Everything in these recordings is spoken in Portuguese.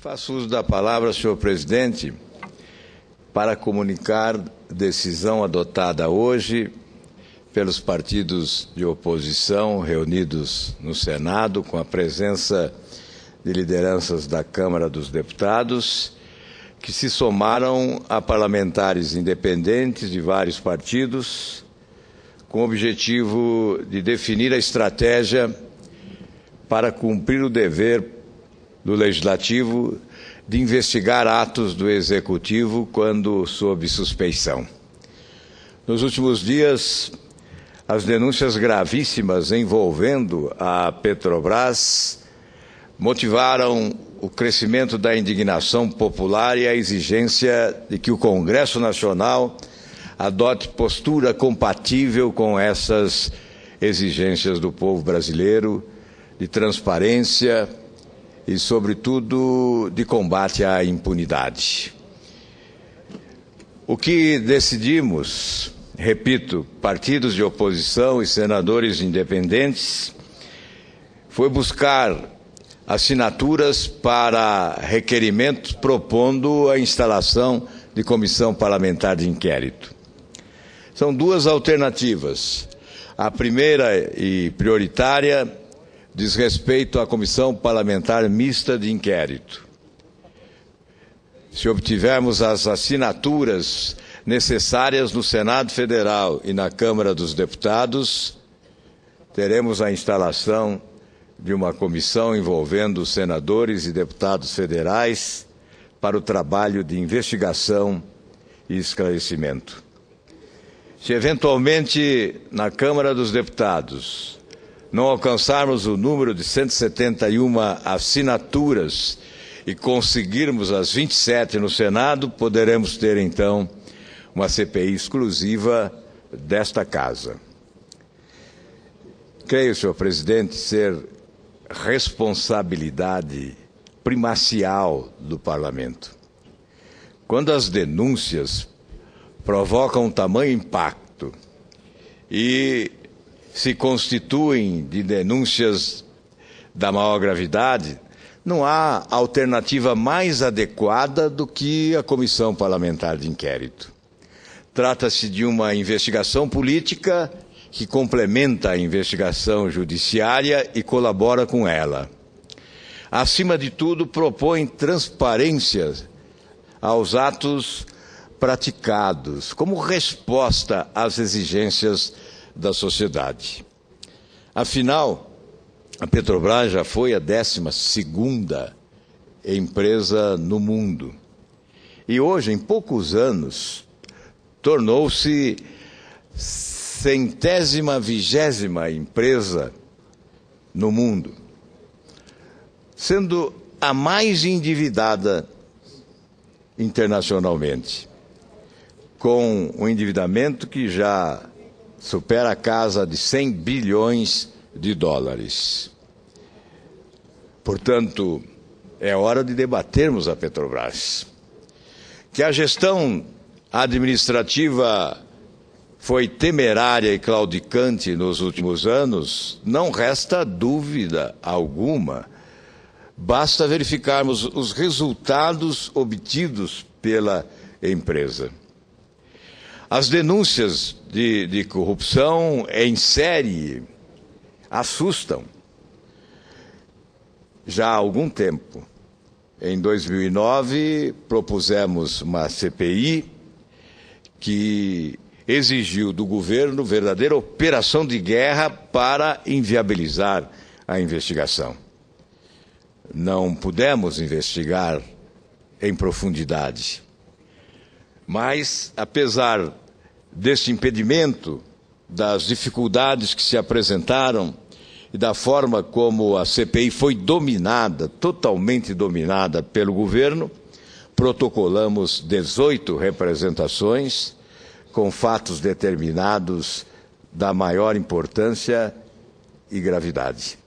Faço uso da palavra, senhor presidente, para comunicar decisão adotada hoje pelos partidos de oposição reunidos no Senado, com a presença de lideranças da Câmara dos Deputados, que se somaram a parlamentares independentes de vários partidos, com o objetivo de definir a estratégia para cumprir o dever do Legislativo de investigar atos do Executivo quando sob suspeição. Nos últimos dias, as denúncias gravíssimas envolvendo a Petrobras motivaram o crescimento da indignação popular e a exigência de que o Congresso Nacional adote postura compatível com essas exigências do povo brasileiro, de transparência e, sobretudo, de combate à impunidade. O que decidimos, repito, partidos de oposição e senadores independentes, foi buscar assinaturas para requerimentos propondo a instalação de comissão parlamentar de inquérito. São duas alternativas. A primeira e prioritária diz respeito à Comissão Parlamentar Mista de Inquérito. Se obtivermos as assinaturas necessárias no Senado Federal e na Câmara dos Deputados, teremos a instalação de uma comissão envolvendo senadores e deputados federais para o trabalho de investigação e esclarecimento. Se eventualmente na Câmara dos Deputados não alcançarmos o número de 171 assinaturas e conseguirmos as 27 no Senado, poderemos ter, então, uma CPI exclusiva desta Casa. Creio, senhor presidente, ser responsabilidade primacial do Parlamento. Quando as denúncias provocam tamanho impacto e se constituem de denúncias da maior gravidade, não há alternativa mais adequada do que a Comissão Parlamentar de Inquérito. Trata-se de uma investigação política que complementa a investigação judiciária e colabora com ela. Acima de tudo, propõe transparência aos atos praticados, como resposta às exigências da sociedade. Afinal, a Petrobras já foi a 12ª empresa no mundo. E hoje, em poucos anos, tornou-se 120ª empresa no mundo, sendo a mais endividada internacionalmente, com um endividamento que já supera a casa de 100 bilhões de dólares. Portanto, é hora de debatermos a Petrobras. Que a gestão administrativa foi temerária e claudicante nos últimos anos, não resta dúvida alguma. Basta verificarmos os resultados obtidos pela empresa. As denúncias de corrupção em série assustam. Já há algum tempo, em 2009, propusemos uma CPI que exigiu do governo verdadeira operação de guerra para inviabilizar a investigação. Não pudemos investigar em profundidade. Mas, apesar deste impedimento, das dificuldades que se apresentaram e da forma como a CPI foi dominada, totalmente dominada pelo governo, protocolamos 18 representações com fatos determinados da maior importância e gravidade.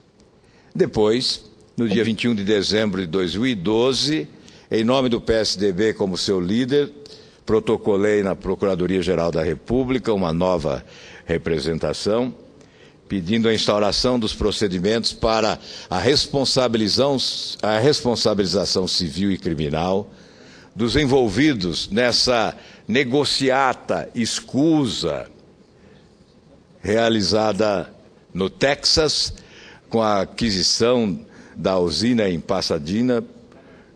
Depois, no dia 21 de dezembro de 2012, em nome do PSDB como seu líder, protocolei na Procuradoria-Geral da República uma nova representação pedindo a instauração dos procedimentos para a responsabilização civil e criminal dos envolvidos nessa negociata escusa realizada no Texas com a aquisição da usina em Pasadena,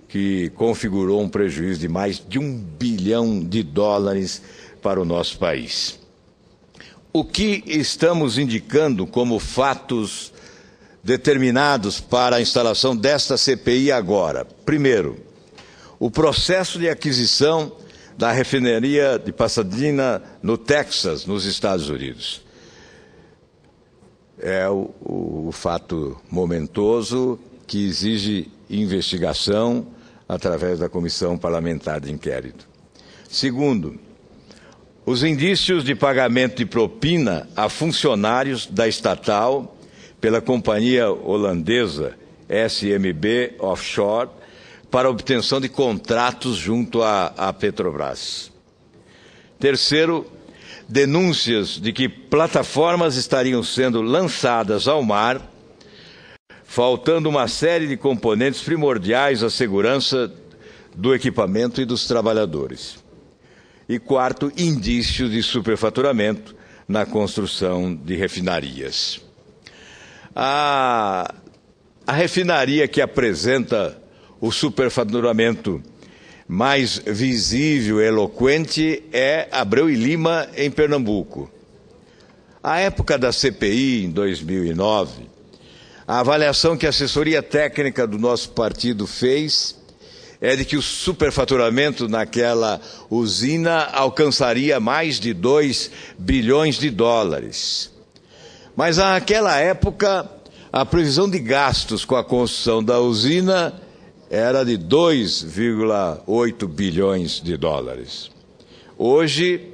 que configurou um prejuízo de mais de $1 bilhão para o nosso país. O que estamos indicando como fatos determinados para a instalação desta CPI agora? Primeiro, o processo de aquisição da refinaria de Pasadena, no Texas, nos Estados Unidos. É o fato momentoso que exige investigação através da Comissão Parlamentar de Inquérito. Segundo, os indícios de pagamento de propina a funcionários da estatal pela companhia holandesa SMB Offshore para obtenção de contratos junto à Petrobras. Terceiro, denúncias de que plataformas estariam sendo lançadas ao mar, faltando uma série de componentes primordiais à segurança do equipamento e dos trabalhadores. E quarto, indícios de superfaturamento na construção de refinarias. A refinaria que apresenta o superfaturamento mais visível e eloquente é Abreu e Lima, em Pernambuco. À época da CPI, em 2009, a avaliação que a assessoria técnica do nosso partido fez é de que o superfaturamento naquela usina alcançaria mais de $2 bilhões. Mas naquela época, a previsão de gastos com a construção da usina era de $2,8 bilhões. Hoje,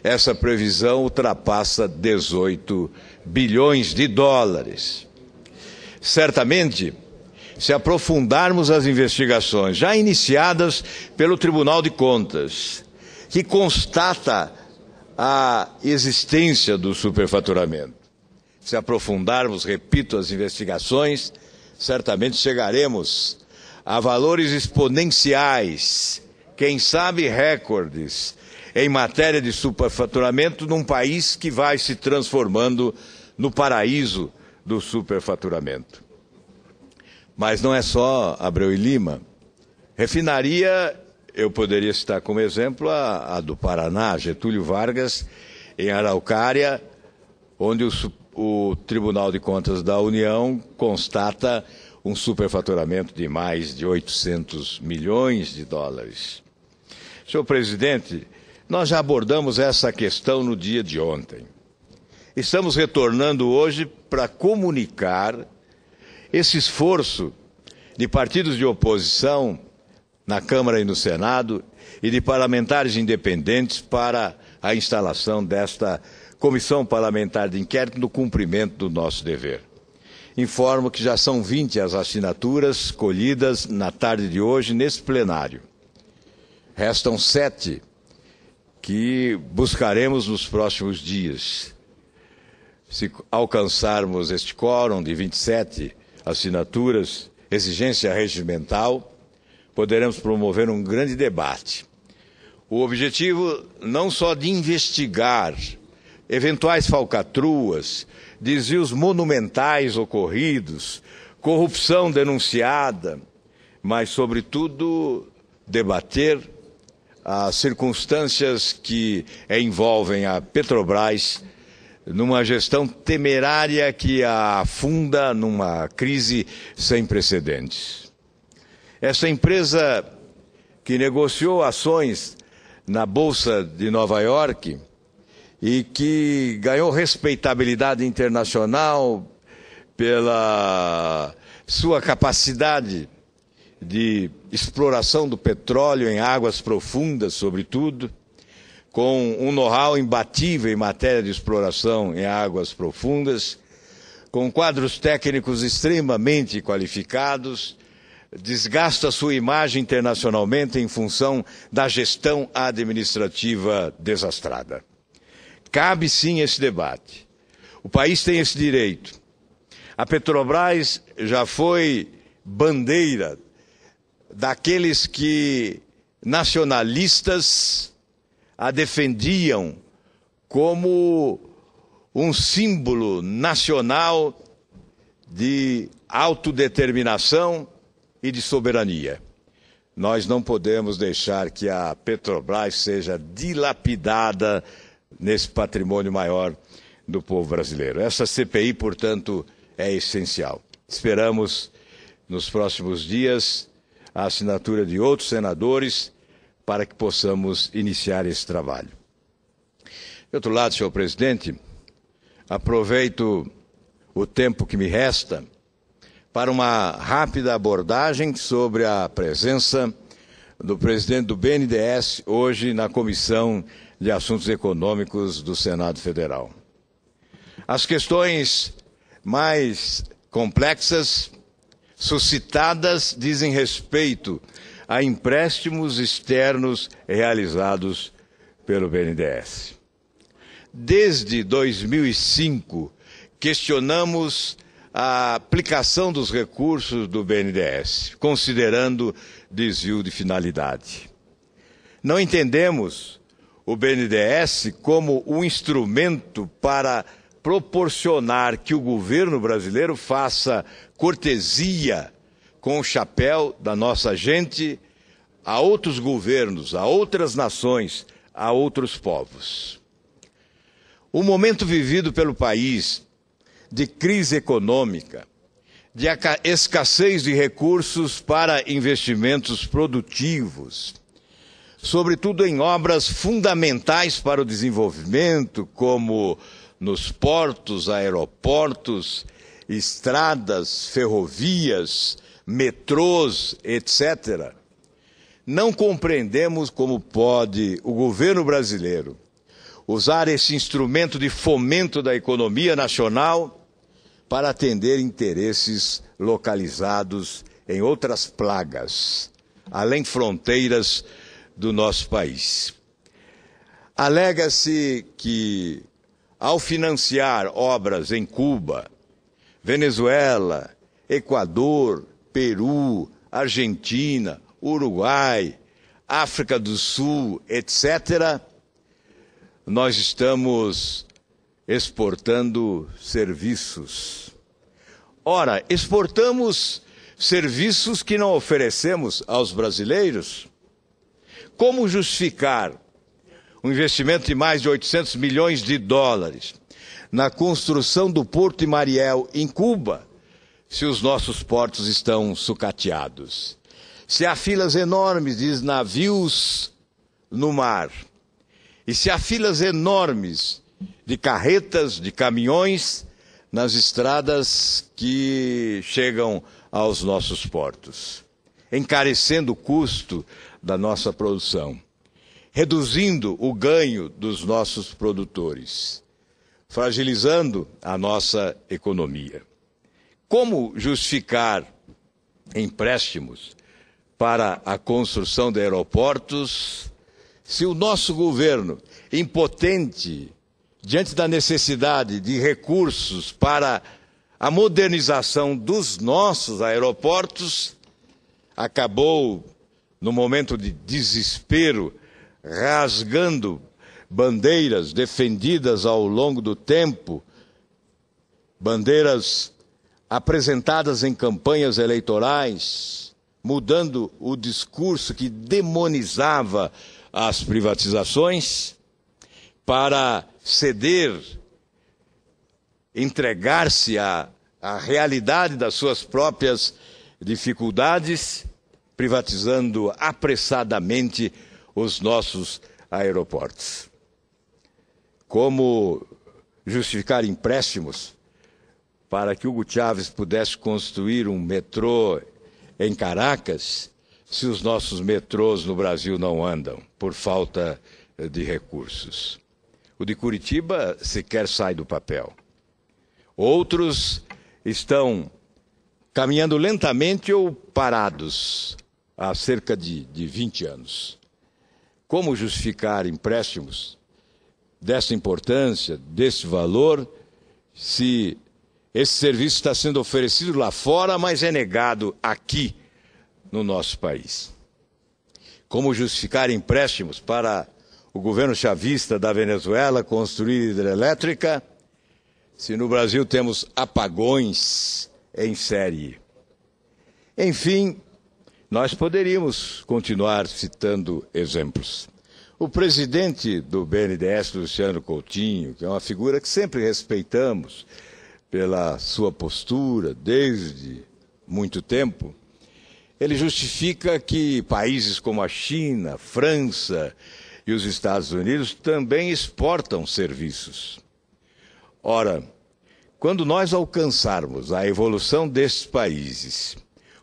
essa previsão ultrapassa $18 bilhões. Certamente, se aprofundarmos as investigações já iniciadas pelo Tribunal de Contas, que constata a existência do superfaturamento, se aprofundarmos, repito, as investigações, certamente chegaremos a valores exponenciais, quem sabe recordes, em matéria de superfaturamento num país que vai se transformando no paraíso do superfaturamento. Mas não é só Abreu e Lima. Refinaria, eu poderia citar como exemplo a do Paraná, Getúlio Vargas, em Araucária, onde o Tribunal de Contas da União constata um superfaturamento de mais de $800 milhões. Senhor presidente, nós já abordamos essa questão no dia de ontem. Estamos retornando hoje para comunicar esse esforço de partidos de oposição na Câmara e no Senado e de parlamentares independentes para a instalação desta Comissão Parlamentar de Inquérito no cumprimento do nosso dever. Informo que já são 20 as assinaturas colhidas na tarde de hoje nesse plenário. Restam 7 que buscaremos nos próximos dias. Se alcançarmos este quórum de 27 assinaturas, exigência regimental, poderemos promover um grande debate. O objetivo não só de investigar eventuais falcatruas, desvios monumentais ocorridos, corrupção denunciada, mas, sobretudo, debater as circunstâncias que envolvem a Petrobras numa gestão temerária que a afunda numa crise sem precedentes. Essa empresa que negociou ações na Bolsa de Nova York e que ganhou respeitabilidade internacional pela sua capacidade de exploração do petróleo em águas profundas, sobretudo, com um know-how imbatível em matéria de exploração em águas profundas, com quadros técnicos extremamente qualificados, desgasta sua imagem internacionalmente em função da gestão administrativa desastrada. Cabe sim esse debate. O país tem esse direito. A Petrobras já foi bandeira daqueles que, nacionalistas, a defendiam como um símbolo nacional de autodeterminação e de soberania. Nós não podemos deixar que a Petrobras seja dilapidada nesse patrimônio maior do povo brasileiro. Essa CPI, portanto, é essencial. Esperamos, nos próximos dias, a assinatura de outros senadores para que possamos iniciar esse trabalho. De outro lado, senhor presidente, aproveito o tempo que me resta para uma rápida abordagem sobre a presença do presidente do BNDES hoje na Comissão de Assuntos Econômicos do Senado Federal. As questões mais complexas suscitadas dizem respeito a empréstimos externos realizados pelo BNDES. Desde 2005, questionamos a aplicação dos recursos do BNDES, considerando desvio de finalidade. Não entendemos o BNDES como um instrumento para proporcionar que o governo brasileiro faça cortesia com o chapéu da nossa gente a outros governos, a outras nações, a outros povos. O momento vivido pelo país de crise econômica, de escassez de recursos para investimentos produtivos, sobretudo em obras fundamentais para o desenvolvimento, como nos portos, aeroportos, estradas, ferrovias, metrôs, etc. Não compreendemos como pode o governo brasileiro usar esse instrumento de fomento da economia nacional para atender interesses localizados em outras plagas, além fronteiras do nosso país. Alega-se que, ao financiar obras em Cuba, Venezuela, Equador, Peru, Argentina, Uruguai, África do Sul, etc., nós estamos exportando serviços. Ora, exportamos serviços que não oferecemos aos brasileiros? Como justificar um investimento de mais de 800 milhões de dólares na construção do Porto de Mariel, em Cuba, se os nossos portos estão sucateados? Se há filas enormes de navios no mar, e se há filas enormes de carretas, de caminhões nas estradas que chegam aos nossos portos, encarecendo o custo da nossa produção, reduzindo o ganho dos nossos produtores, fragilizando a nossa economia. Como justificar empréstimos para a construção de aeroportos se o nosso governo, impotente diante da necessidade de recursos para a modernização dos nossos aeroportos, acabou, no momento de desespero, rasgando bandeiras defendidas ao longo do tempo, bandeiras apresentadas em campanhas eleitorais, mudando o discurso que demonizava as privatizações, para ceder, entregar-se à realidade das suas próprias dificuldades, privatizando apressadamente os nossos aeroportos. Como justificar empréstimos para que Hugo Chávez pudesse construir um metrô em Caracas, se os nossos metrôs no Brasil não andam por falta de recursos? O de Curitiba sequer sai do papel. Outros estão caminhando lentamente ou parados há cerca de 20 anos. Como justificar empréstimos dessa importância, desse valor, se esse serviço está sendo oferecido lá fora, mas é negado aqui no nosso país. Como justificar empréstimos para o governo chavista da Venezuela construir hidrelétrica, se no Brasil temos apagões em série? Enfim, nós poderíamos continuar citando exemplos. O presidente do BNDES, Luciano Coutinho, que é uma figura que sempre respeitamos pela sua postura desde muito tempo, ele justifica que países como a China, França e os Estados Unidos também exportam serviços. Ora, quando nós alcançarmos a evolução destes países,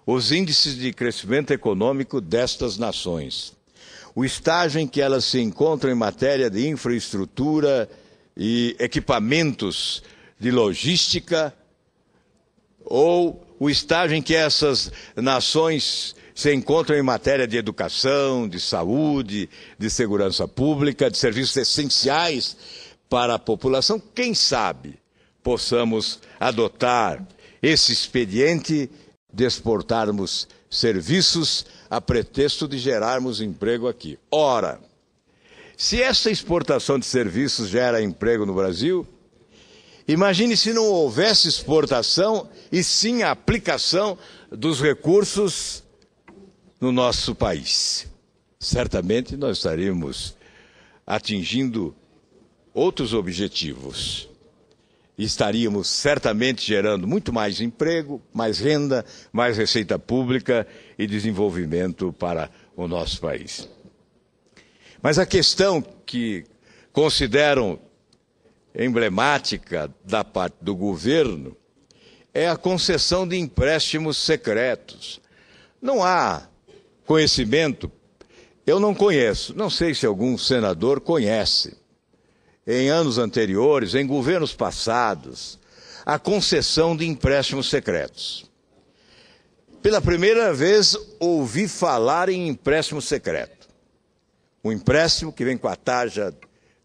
os índices de crescimento econômico destas nações, o estágio em que elas se encontram em matéria de infraestrutura e equipamentos de logística, ou o estágio em que essas nações se encontram em matéria de educação, de saúde, de segurança pública, de serviços essenciais para a população, quem sabe possamos adotar esse expediente de exportarmos serviços a pretexto de gerarmos emprego aqui. Ora, se essa exportação de serviços gera emprego no Brasil, imagine se não houvesse exportação e sim a aplicação dos recursos no nosso país. Certamente nós estaríamos atingindo outros objetivos. Estaríamos certamente gerando muito mais emprego, mais renda, mais receita pública e desenvolvimento para o nosso país. Mas a questão que consideram emblemática da parte do governo é a concessão de empréstimos secretos. Não há conhecimento, eu não conheço, não sei se algum senador conhece, em anos anteriores, em governos passados, a concessão de empréstimos secretos. Pela primeira vez ouvi falar em empréstimo secreto. Um empréstimo que vem com a taxa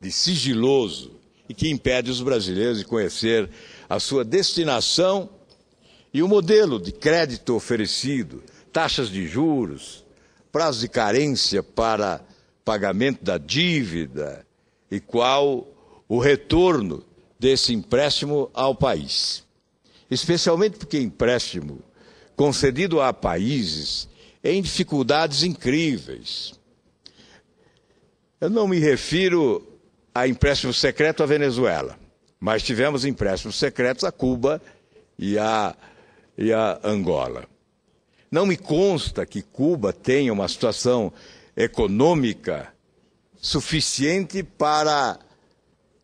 de sigiloso e que impede os brasileiros de conhecer a sua destinação e o modelo de crédito oferecido, taxas de juros, prazo de carência para pagamento da dívida e qual o retorno desse empréstimo ao país. Especialmente porque empréstimo concedido a países em dificuldades incríveis. Eu não me refiro a empréstimo secreto à Venezuela, mas tivemos empréstimos secretos a Cuba e a Angola. Não me consta que Cuba tenha uma situação econômica suficiente para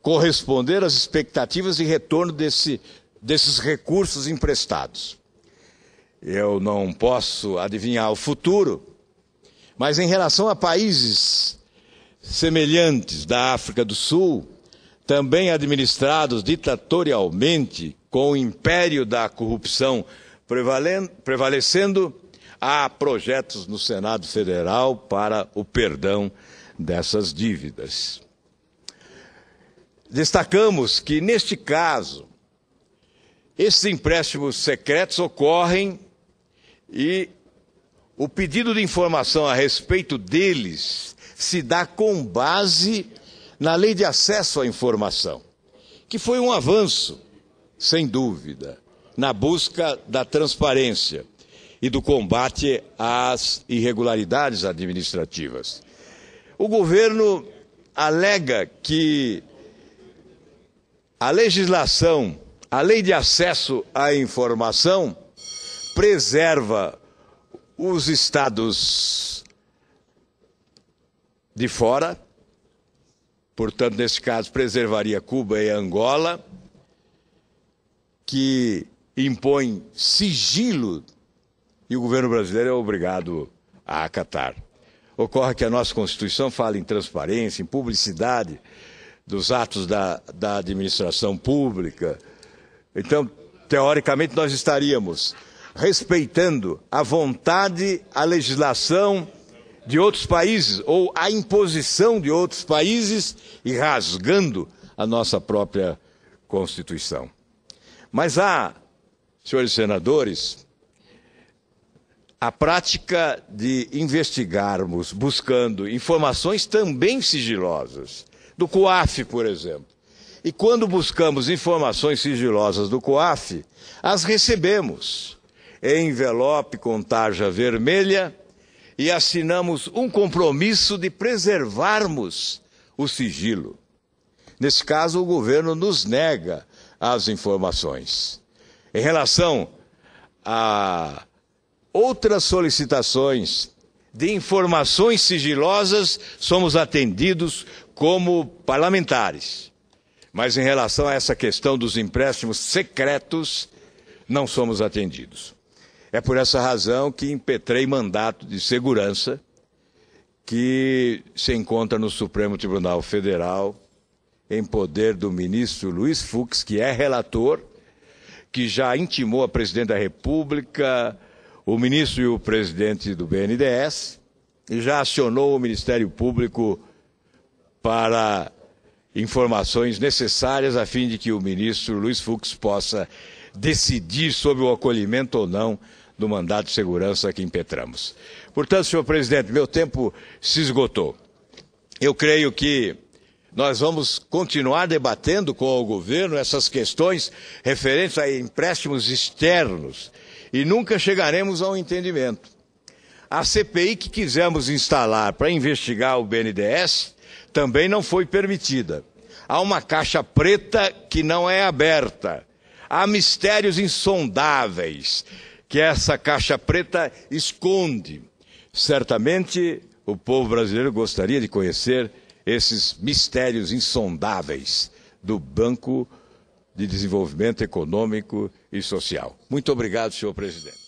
corresponder às expectativas de retorno desses recursos emprestados. Eu não posso adivinhar o futuro, mas em relação a países semelhantes da África do Sul, também administrados ditatorialmente, com o império da corrupção prevalecendo, há projetos no Senado Federal para o perdão dessas dívidas. Destacamos que, neste caso, esses empréstimos secretos ocorrem e o pedido de informação a respeito deles se dá com base na Lei de Acesso à Informação, que foi um avanço, sem dúvida, na busca da transparência e do combate às irregularidades administrativas. O governo alega que a legislação, a Lei de Acesso à Informação, preserva os estados de fora, portanto, nesse caso, preservaria Cuba e Angola, que impõe sigilo e o governo brasileiro é obrigado a acatar. Ocorre que a nossa Constituição fala em transparência, em publicidade dos atos da administração pública. Então, teoricamente, nós estaríamos respeitando a vontade, a legislação de outros países ou a imposição de outros países e rasgando a nossa própria Constituição. Mas há, senhores senadores, a prática de investigarmos, buscando informações também sigilosas, do COAF, por exemplo. E quando buscamos informações sigilosas do COAF, as recebemos em envelope com tarja vermelha e assinamos um compromisso de preservarmos o sigilo. Nesse caso, o governo nos nega as informações. Em relação a outras solicitações de informações sigilosas, somos atendidos como parlamentares. Mas em relação a essa questão dos empréstimos secretos, não somos atendidos. É por essa razão que impetrei mandato de segurança que se encontra no Supremo Tribunal Federal, em poder do ministro Luiz Fux, que é relator, que já intimou a presidente da República, o ministro e o presidente do BNDES, e já acionou o Ministério Público para informações necessárias a fim de que o ministro Luiz Fux possa decidir sobre o acolhimento ou não do mandato de segurança que impetramos. Portanto, senhor presidente, meu tempo se esgotou. Eu creio que nós vamos continuar debatendo com o governo essas questões referentes a empréstimos externos e nunca chegaremos a um entendimento. A CPI que quisemos instalar para investigar o BNDES também não foi permitida. Há uma caixa preta que não é aberta. Há mistérios insondáveis que essa caixa preta esconde. Certamente o povo brasileiro gostaria de conhecer esses mistérios insondáveis do Banco de Desenvolvimento Econômico e Social. Muito obrigado, senhor presidente.